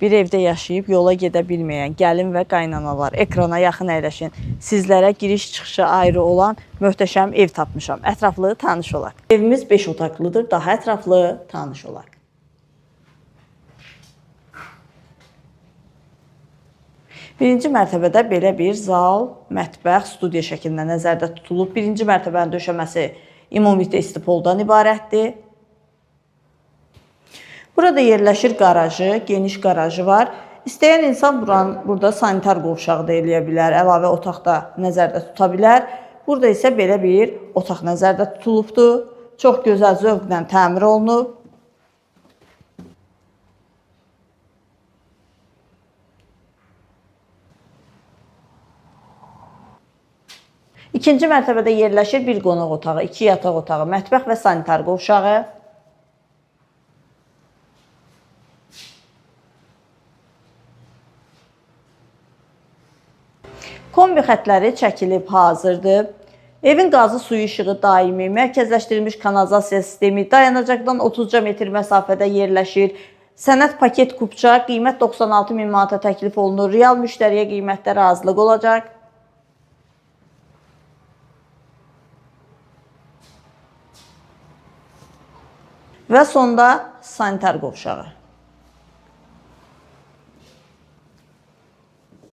Bir evdə yaşayıb yola gedə bilməyən gəlin və qaynanalar, ekrana yaxın əyləşin. Sizlərə giriş-çıxışı ayrı olan möhtəşəm ev tapmışam. Ətraflı tanış olaq. Evimiz 5 otaqlıdır, daha ətraflı tanış olaq. Birinci mərtəbədə belə bir zal, mətbəx, studiya şəklində nəzərdə tutulub. Birinci mərtəbənin döşəməsi ümumilikdə poldan ibarətdir. Burada yerləşir qarajı, geniş qarajı var. İstəyən insan burada sanitar qovşağı da eləyə bilər, əlavə otaq da nəzərdə tuta bilər. Burada isə belə bir otaq nəzərdə tutulubdur. Çox gözəl zövqlə təmir olunub. İkinci mərtəbədə yerləşir bir qonaq otağı, 2 yataq otağı, mətbəx və sanitar qovşağı. Kombi xətləri çəkilib hazırdır. Evin qazı suyu işığı daimi, mərkəzləşdirilmiş kanalizasiya sistemi, dayanacaqdan 30 metr məsafədə yerləşir. Sənəd paket kupça, qiymət 96 min manata təklif olunur. Real müştəriyə qiymətdə razılıq olacaq. Və sonda sanitar qovşağı.